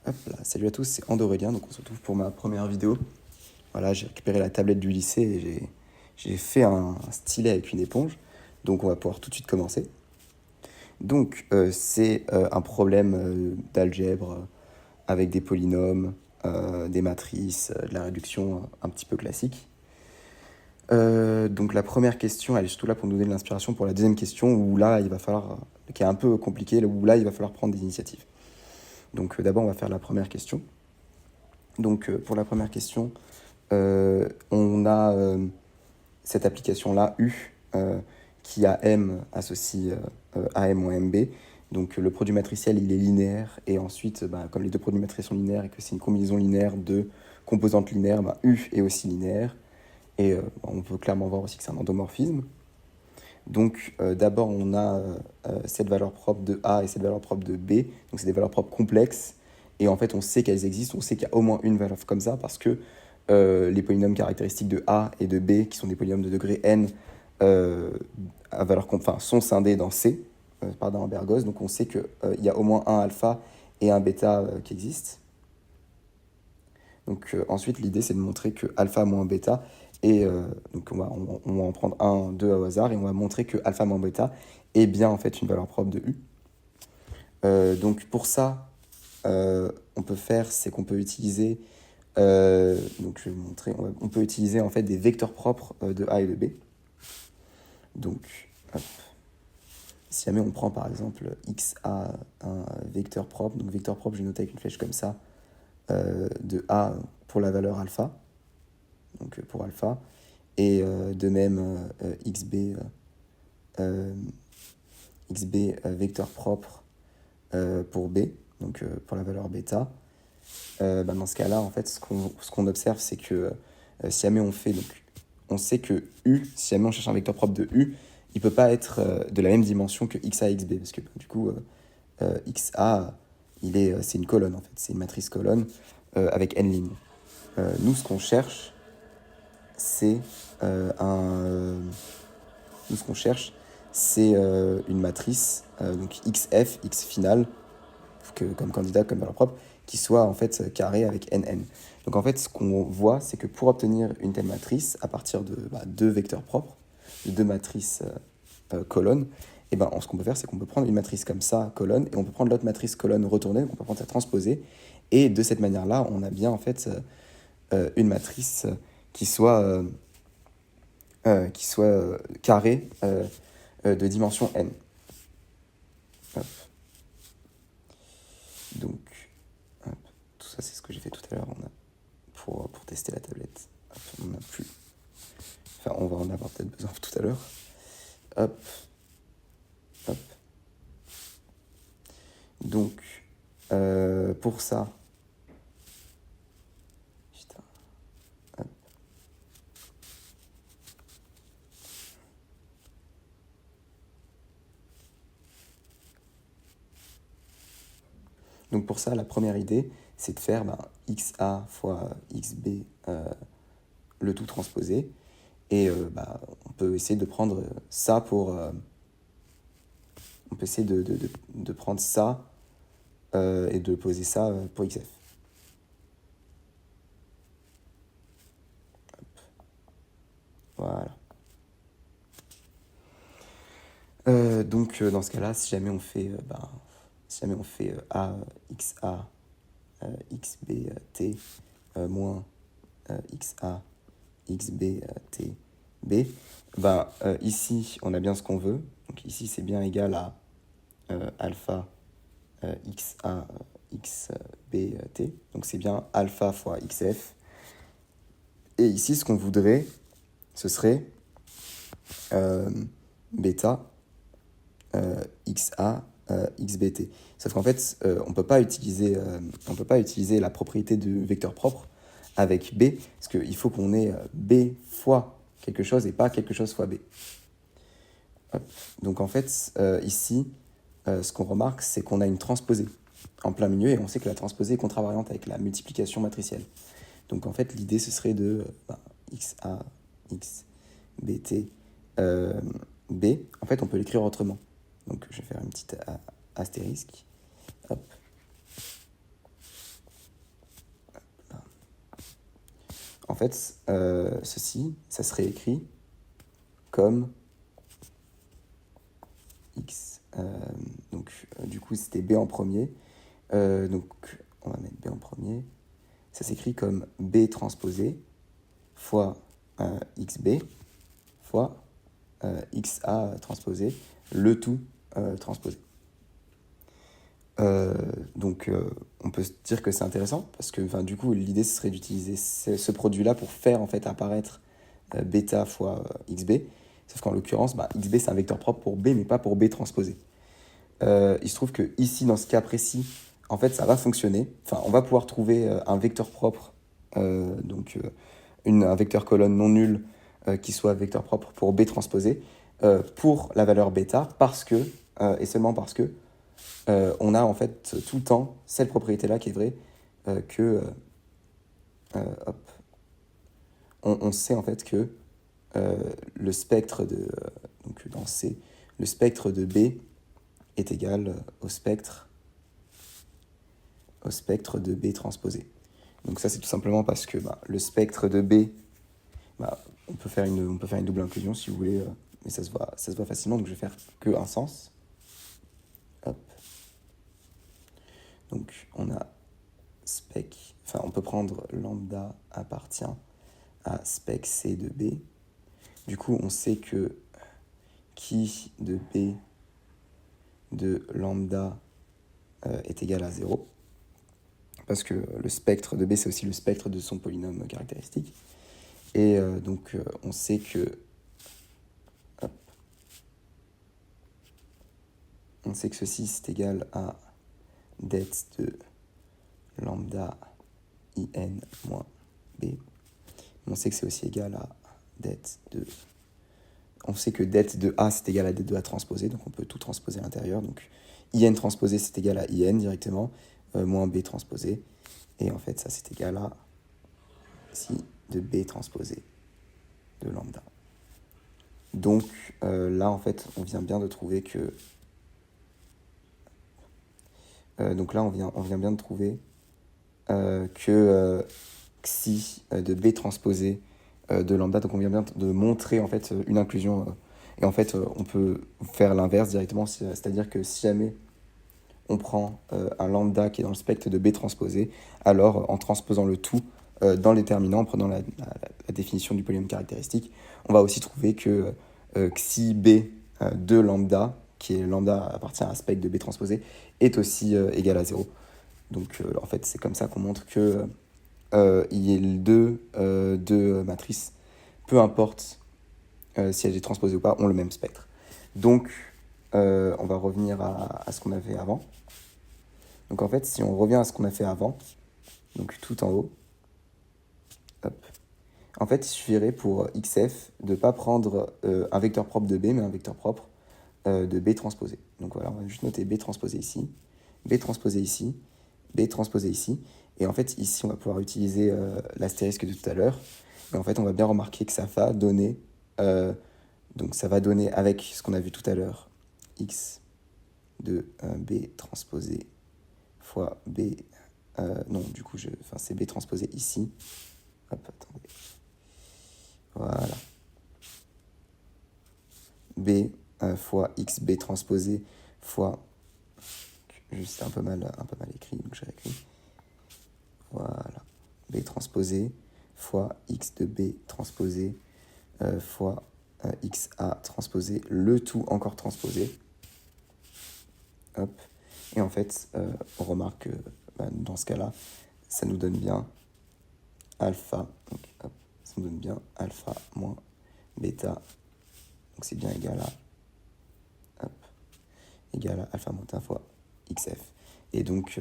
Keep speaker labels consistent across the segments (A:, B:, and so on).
A: Hop là, salut à tous, c'est Andorélien, donc on se retrouve pour ma première vidéo. Voilà, j'ai récupéré la tablette du lycée et j'ai fait un stylet avec une éponge, donc on va pouvoir tout de suite commencer. Donc c'est un problème d'algèbre avec des polynômes, des matrices, de la réduction un petit peu classique. Donc la première question, elle est surtout là pour nous donner de l'inspiration pour la deuxième question, où là il va falloir, qui est un peu compliquée, où là il va falloir prendre des initiatives. Donc d'abord on va faire la première question. Donc pour la première question, on a cette application-là, U, qui a M associe AM ou AMB. Donc le produit matriciel, il est linéaire. Et ensuite, comme les deux produits matriciels sont linéaires et que c'est une combinaison linéaire de composantes linéaires, U est aussi linéaire. Et on peut clairement voir aussi que c'est un endomorphisme. Donc d'abord, on a cette valeur propre de A et cette valeur propre de B. Donc c'est des valeurs propres complexes. Et en fait, on sait qu'elles existent, on sait qu'il y a au moins une valeur comme ça, parce que les polynômes caractéristiques de A et de B, qui sont des polynômes de degré n, à valeur, sont scindés dans C, par Bergos. Donc on sait qu'il y a au moins un alpha et un bêta qui existent. Donc ensuite, l'idée, c'est de montrer que alpha moins bêta, et donc on va en prendre un, deux au hasard, et on va montrer que alpha moins bêta est bien en fait une valeur propre de U. Donc pour ça, on peut faire, c'est qu'on peut utiliser, donc je vais vous montrer, on peut utiliser en fait des vecteurs propres de A et de B. Donc, hop. Si jamais on prend par exemple XA, un vecteur propre, donc vecteur propre, je vais noter avec une flèche comme ça, de A pour la valeur alpha, donc pour alpha, et de même XB, vecteur propre pour B, donc pour la valeur bêta. Dans ce cas-là, en fait, ce qu'on observe, c'est que si jamais on fait, donc, on sait que U, si jamais on cherche un vecteur propre de U, il ne peut pas être de la même dimension que XA et XB, parce que du coup, XA, c'est une colonne, en fait, c'est une matrice colonne avec n lignes. Nous, ce qu'on cherche, c'est une matrice, donc XF, X final, comme candidat, comme valeur propre, qui soit en fait carré avec NN. Donc en fait, ce qu'on voit, c'est que pour obtenir une telle matrice, à partir de deux vecteurs propres, de deux matrices colonnes, et ce qu'on peut faire, c'est qu'on peut prendre une matrice comme ça, colonne, et on peut prendre l'autre matrice colonne retournée, donc on peut prendre sa transposée, et de cette manière-là, on a bien en fait une matrice qui soit carrée de dimension n. Hop. Donc, hop. Tout ça, c'est ce que j'ai fait tout à l'heure pour tester la tablette. Hop, on n'a plus. Enfin, on va en avoir peut-être besoin tout à l'heure. Hop. Hop. Donc, pour ça. Putain. Hop. Donc, pour ça, la première idée, c'est de faire XA fois XB, le tout transposé. Et on peut essayer de prendre ça pour... on peut essayer de prendre ça et de poser ça pour XF. Hop. Voilà. Donc dans ce cas-là, si jamais on fait A, XA, XB, T, moins XA, XB, T, B, ici, on a bien ce qu'on veut. Donc ici, c'est bien égal à alpha XA, XB, T. Donc c'est bien alpha fois XF. Et ici, ce qu'on voudrait, ce serait bêta XA, XBT. Sauf qu'en fait, on ne peut pas utiliser la propriété de vecteur propre avec B, parce qu'il faut qu'on ait B fois quelque chose et pas quelque chose fois B. Hop. Donc en fait, ici, ce qu'on remarque, c'est qu'on a une transposée en plein milieu, et on sait que la transposée est contravariante avec la multiplication matricielle. Donc en fait, l'idée, ce serait de XA, XBT, B. En fait, on peut l'écrire autrement. Donc je vais faire une petite astérisque. Hop. En fait, ceci, ça serait écrit comme x. Du coup, c'était b en premier. Donc, on va mettre b en premier. Ça s'écrit comme b transposé fois xb fois xa transposé, le tout transposé. On peut se dire que c'est intéressant parce que du coup l'idée ce serait d'utiliser ce produit-là pour faire en fait apparaître bêta fois xb, sauf qu'en l'occurrence xb c'est un vecteur propre pour b mais pas pour b transposé. Il se trouve que ici dans ce cas précis en fait ça va fonctionner, on va pouvoir trouver un vecteur propre, un vecteur colonne non nul qui soit vecteur propre pour b transposé pour la valeur bêta parce que et seulement parce que on a en fait tout le temps cette propriété-là qui est vraie, on sait en fait que le spectre de donc dans C, le spectre de B est égal au spectre de B transposé. Donc ça c'est tout simplement parce que le spectre de B, on peut faire une double inclusion si vous voulez, mais ça se voit facilement, donc je vais faire que un sens. Hop. Donc on a spec, on peut prendre lambda appartient à spec C de B. Du coup, on sait que qui de B de lambda est égal à 0. Parce que le spectre de B, c'est aussi le spectre de son polynôme caractéristique. Et on sait que... on sait que ceci, c'est égal à det de lambda in moins B. On sait que c'est aussi égal à det de... On sait que det de A, c'est égal à det de A transposé, donc on peut tout transposer à l'intérieur. Donc in transposé, c'est égal à in directement, moins B transposé. Et en fait, ça, c'est égal à ici de B transposé de lambda. Donc là, en fait, on vient bien de trouver que... donc là, on vient bien de trouver que xi de B transposé de lambda, donc on vient bien de montrer en fait une inclusion, et en fait on peut faire l'inverse directement, c'est-à-dire que si jamais on prend un lambda qui est dans le spectre de B transposé, alors en transposant le tout dans le déterminant, en prenant la définition du polynôme caractéristique, on va aussi trouver que xi B de lambda, qui est lambda appartient à un spectre de B transposé, est aussi égal à 0. Donc en fait c'est comme ça qu'on montre que il y a deux matrices, peu importe si elles sont transposées ou pas, ont le même spectre. Donc, on va revenir à ce qu'on avait avant. Donc, en fait, si on revient à ce qu'on a fait avant, donc tout en haut, hop, en fait, il suffirait pour xf de ne pas prendre un vecteur propre de B, mais un vecteur propre de B transposé. Donc voilà, on va juste noter B transposé ici, B transposé ici, B transposé ici. Et en fait, ici, on va pouvoir utiliser l'astérisque de tout à l'heure. Et en fait, on va bien remarquer que ça va donner, donc ça va donner avec ce qu'on a vu tout à l'heure, x de B transposé fois B, non, du coup, c'est B transposé ici. Hop, attendez. Voilà. B fois xb transposé fois, juste un peu mal écrit, donc je réécris. Voilà. B transposé fois x de B transposé fois xa transposé, le tout encore transposé. Hop. Et en fait, on remarque que dans ce cas-là, ça nous donne bien alpha. Donc, hop, ça nous donne bien alpha moins bêta. Donc c'est bien égal à alpha moins 1 fois xf. Et donc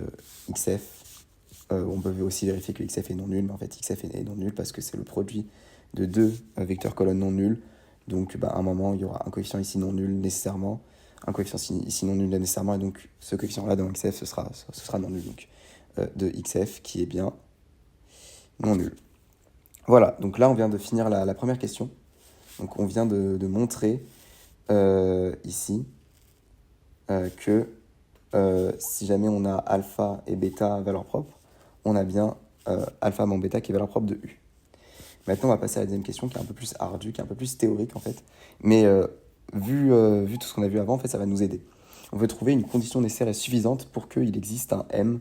A: xf, on peut aussi vérifier que xf est non nul, mais en fait xf est non nul parce que c'est le produit de deux vecteurs colonnes non nuls. Donc à un moment, il y aura un coefficient ici non nul nécessairement, un coefficient ici non nul nécessairement, et donc ce coefficient-là dans xf, ce sera non nul. Donc de xf qui est bien non nul. Voilà, donc là on vient de finir la première question. Donc on vient de montrer ici que si jamais on a alpha et bêta valeur propre, on a bien alpha moins bêta qui est valeur propre de U. Maintenant, on va passer à la deuxième question qui est un peu plus ardue, qui est un peu plus théorique en fait. Mais vu tout ce qu'on a vu avant, en fait, ça va nous aider. On veut trouver une condition nécessaire et suffisante pour qu'il existe un M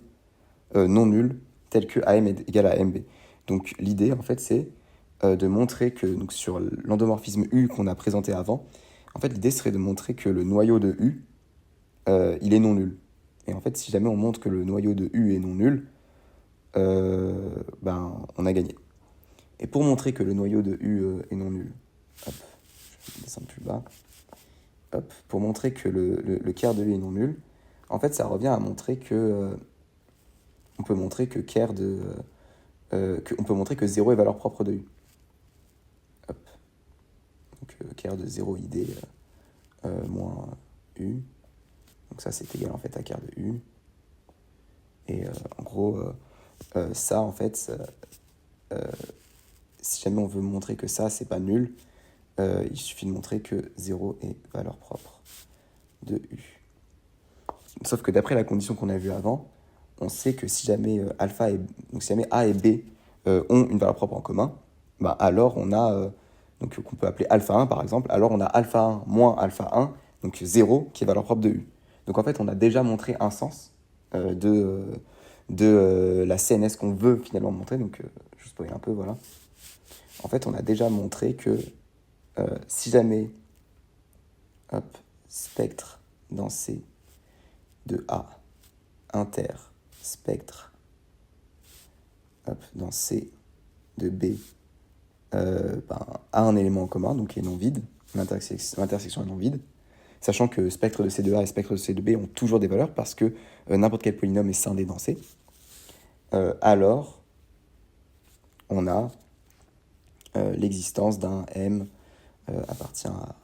A: non nul tel que AM est égal à MB. Donc l'idée, en fait, c'est de montrer que donc, sur l'endomorphisme U qu'on a présenté avant, en fait, l'idée serait de montrer que le noyau de U, il est non nul. Et en fait, si jamais on montre que le noyau de U est non nul, ben, on a gagné. Et pour montrer que le noyau de U est non nul, hop, je vais descendre plus bas, hop, pour montrer que le Ker de U est non nul, en fait, ça revient à montrer que on peut montrer que Ker de on peut montrer que 0 est valeur propre de U. Hop. Donc Ker de 0 ID moins U. Donc ça, c'est égal en fait à Ker de U. Et en gros, ça, en fait, si jamais on veut montrer que ça, c'est pas nul, il suffit de montrer que 0 est valeur propre de U. Sauf que d'après la condition qu'on a vue avant, on sait que si jamais donc si jamais A et B ont une valeur propre en commun, bah alors on a, donc qu'on peut appeler alpha 1 par exemple, alors on a alpha 1 moins alpha 1, donc 0 qui est valeur propre de U. Donc en fait, on a déjà montré un sens de la CNS qu'on veut finalement montrer, donc je spoil un peu, voilà. En fait, on a déjà montré que si jamais, hop, spectre dans C de A, inter, spectre, hop, dans C de B, a un élément en commun, donc est non vide, l'intersection est non vide, sachant que spectre de C2A et spectre de C2B ont toujours des valeurs parce que n'importe quel polynôme est scindé dans C, alors on a l'existence d'un M appartient à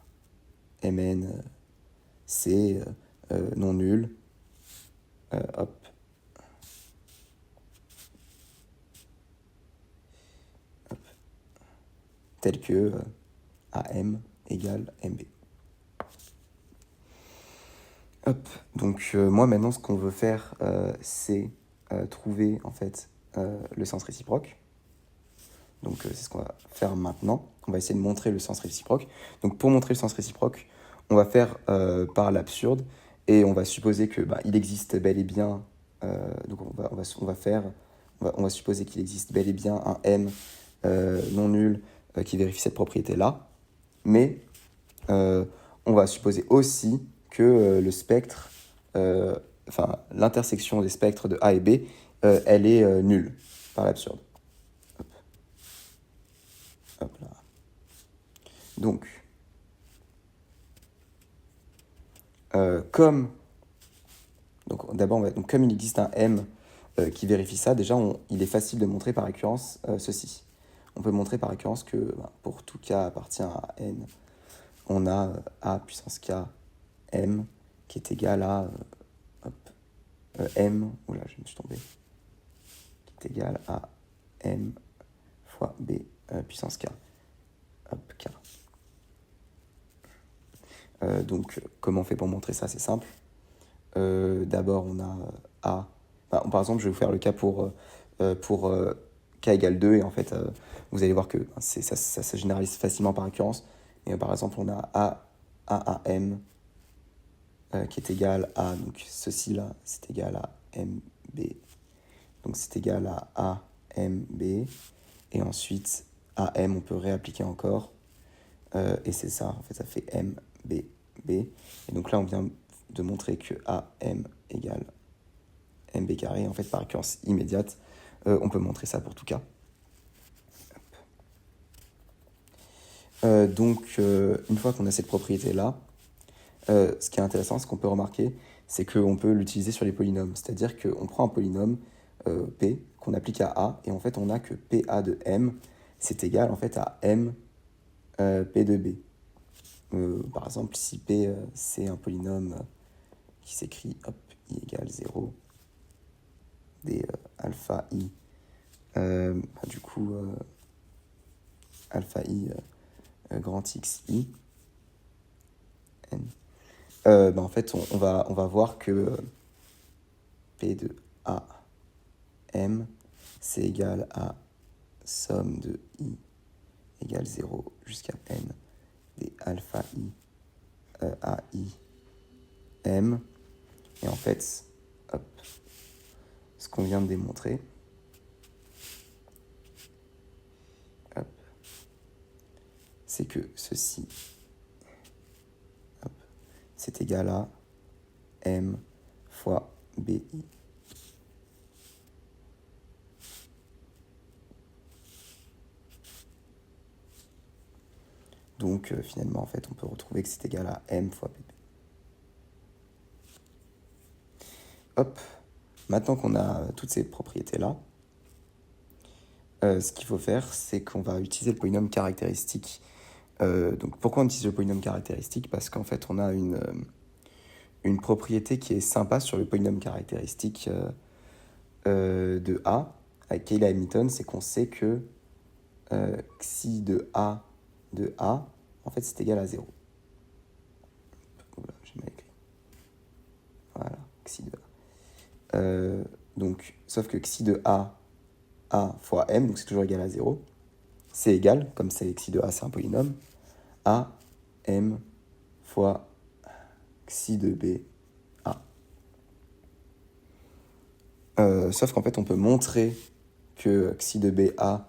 A: Mn C non nul, hop, tel que AM égale MB. Hop, donc moi maintenant ce qu'on veut faire c'est trouver en fait le sens réciproque. Donc c'est ce qu'on va faire maintenant. On va essayer de montrer le sens réciproque. Donc pour montrer le sens réciproque, on va faire par l'absurde et on va supposer que il existe bel et bien. Donc on va supposer qu'il existe bel et bien un M non nul qui vérifie cette propriété-là. Mais on va supposer aussi que le spectre, l'intersection des spectres de A et B, elle est nulle par l'absurde. Hop là. Donc, comme il existe un M qui vérifie ça, déjà il est facile de montrer par récurrence ceci. On peut montrer par récurrence que pour tout K appartient à N, on a A puissance K M qui est égal à M, oula je me suis tombé, qui est égal à M fois B puissance K. Hop, K. Donc, comment on fait pour montrer ça? C'est simple. D'abord, on a A. Par exemple, je vais vous faire le cas pour K égale 2. Et en fait, vous allez voir que ça se généralise facilement par récurrence. Et, par exemple, on a M qui est égal à... Donc, ceci-là, c'est égal à MB. Donc, c'est égal à AMB. Et ensuite, AM, on peut réappliquer encore. Et c'est ça, en fait, ça fait MB. Et donc là, on vient de montrer que AM égale MB carré. En fait, par récurrence immédiate, on peut montrer ça pour tout cas. Donc, une fois qu'on a cette propriété-là, ce qui est intéressant, ce qu'on peut remarquer, c'est qu'on peut l'utiliser sur les polynômes. C'est-à-dire qu'on prend un polynôme P qu'on applique à A, et en fait, on a que PA de M, c'est égal en fait à M P de B. Par exemple, si P c'est un polynôme qui s'écrit I égale 0, des alpha I, du coup, alpha I grand X I, N. En fait, on va voir que P de A M, c'est égal à somme de I égale 0 jusqu'à n des alpha i a i m. Et en fait, hop, ce qu'on vient de démontrer, hop, c'est que ceci, hop, c'est égal à m fois bi. Donc finalement, en fait, on peut retrouver que c'est égal à m fois bb. Hop, maintenant qu'on a toutes ces propriétés-là, ce qu'il faut faire, c'est qu'on va utiliser le polynôme caractéristique. Donc pourquoi on utilise le polynôme caractéristique? Parce qu'en fait, on a une propriété qui est sympa sur le polynôme caractéristique de A, avec Cayley Hamilton, c'est qu'on sait que xi de A, en fait, c'est égal à 0. Oula, j'ai mal écrit. Voilà, xi de A. Donc, sauf que xi de A fois m, donc c'est toujours égal à 0, c'est égal, comme c'est xi de A, c'est un polynôme, à m fois xi de B A. Sauf qu'en fait, on peut montrer que xi de B A,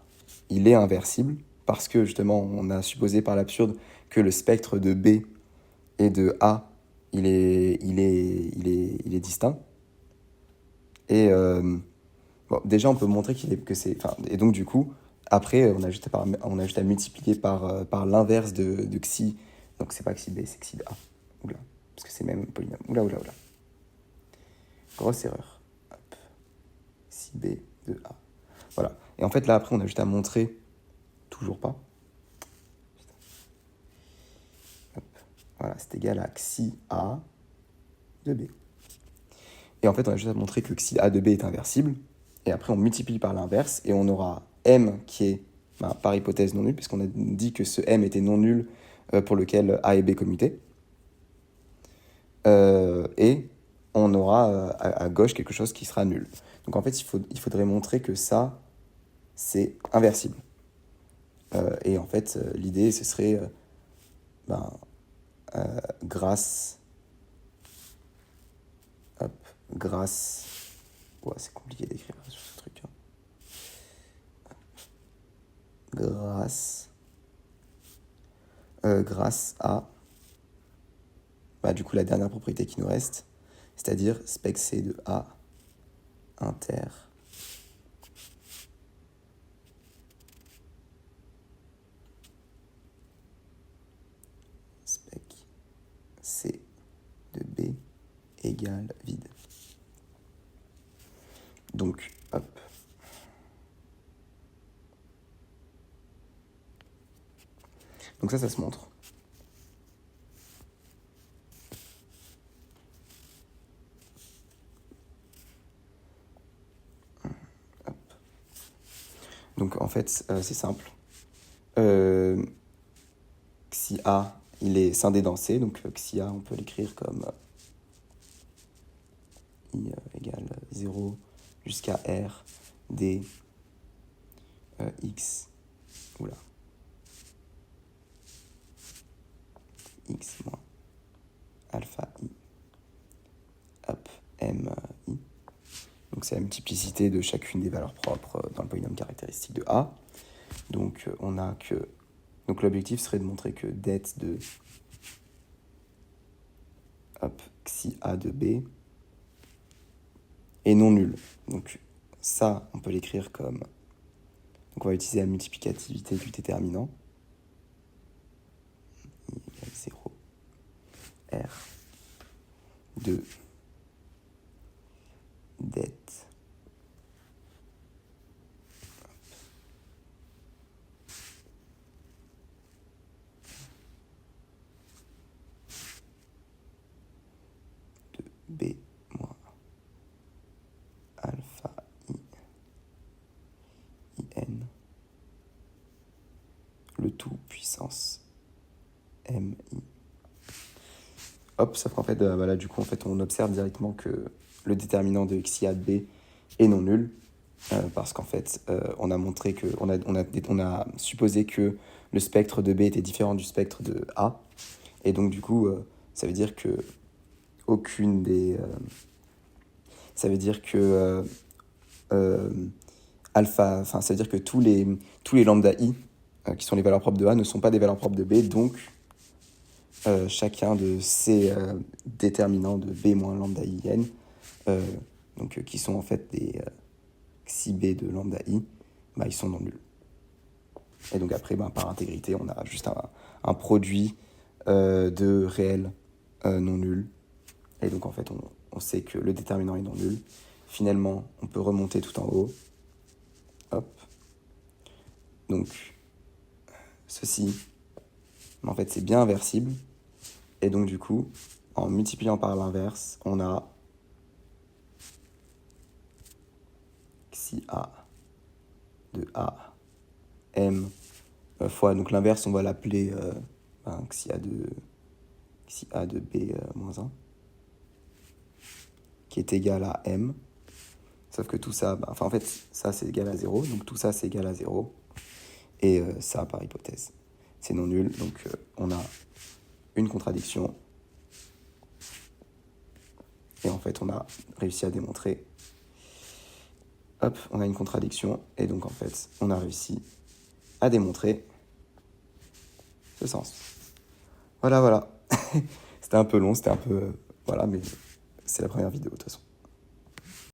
A: il est inversible, parce que justement, on a supposé par l'absurde que le spectre de B et de A, il est distinct. Et bon, déjà, on peut montrer que c'est... Et donc, du coup, après, on a juste à multiplier par l'inverse de xi. Donc, c'est pas xi de B, c'est xi de A. Oula, parce que c'est même polynôme. Oula. Grosse erreur. Hop. Xi B de A. Voilà. Et en fait, là, après, on a juste à montrer... Toujours pas. Hop. Voilà, c'est égal à xi A de B. Et en fait, on a juste à montrer que xi A de B est inversible. Et après, on multiplie par l'inverse. Et on aura m qui est, par hypothèse, non nul, puisqu'on a dit que ce m était non nul pour lequel A et B commutaient. Et on aura à gauche quelque chose qui sera nul. Donc en fait, il faudrait montrer que ça, c'est inversible. Et en fait, l'idée, ce serait grâce... Ouais, c'est compliqué d'écrire sur ce truc. Grâce à... du coup, la dernière propriété qui nous reste, c'est-à-dire spec C de A inter spec C de B égale vide. Donc, hop. Donc ça se montre. Hop. Donc en fait, c'est simple. Xi A, il est scindé dans C, donc xi A, on peut l'écrire comme I égale 0 jusqu'à R d x, oula, x moins alpha i, hop, m i. Donc c'est la multiplicité de chacune des valeurs propres dans le polynôme caractéristique de A. Donc on a que... Donc l'objectif serait de montrer que det de xi A de B est non nul. Donc ça, on peut l'écrire comme... Donc on va utiliser la multiplicativité du déterminant. I égale 0. R de det de B moins alpha I n, le tout puissance mi. Hop, sauf qu'en fait, voilà, du coup, en fait, on observe directement que le déterminant de xi A de B est non nul, parce qu'en fait, on a montré que, on a supposé que le spectre de B était différent du spectre de A. Et donc, du coup, ça veut dire que aucune des... ça veut dire que alpha... Enfin, ça veut dire que tous les lambda I, qui sont les valeurs propres de A, ne sont pas des valeurs propres de B. Donc, chacun de ces déterminants de B moins lambda I n, donc, qui sont en fait des xi B de lambda I, bah, ils sont non nuls. Et donc après, par intégrité, on a juste un produit de réels non nuls. Et donc en fait, on sait que le déterminant est non nul. Finalement, on peut remonter tout en haut. Hop. Donc, ceci, en fait, c'est bien inversible. Et donc du coup, en multipliant par l'inverse, on a xi A de A M fois, donc l'inverse, on va l'appeler xi A de B moins 1, qui est égal à M. Sauf que tout ça, en fait, ça c'est égal à 0, donc tout ça c'est égal à 0. Et ça, par hypothèse, c'est non nul, donc on a une contradiction. Et en fait, on a réussi à démontrer, hop, on a une contradiction, et donc en fait, on a réussi à démontrer ce sens. Voilà. C'était un peu long, c'était un peu... voilà, mais c'est la première vidéo de toute façon.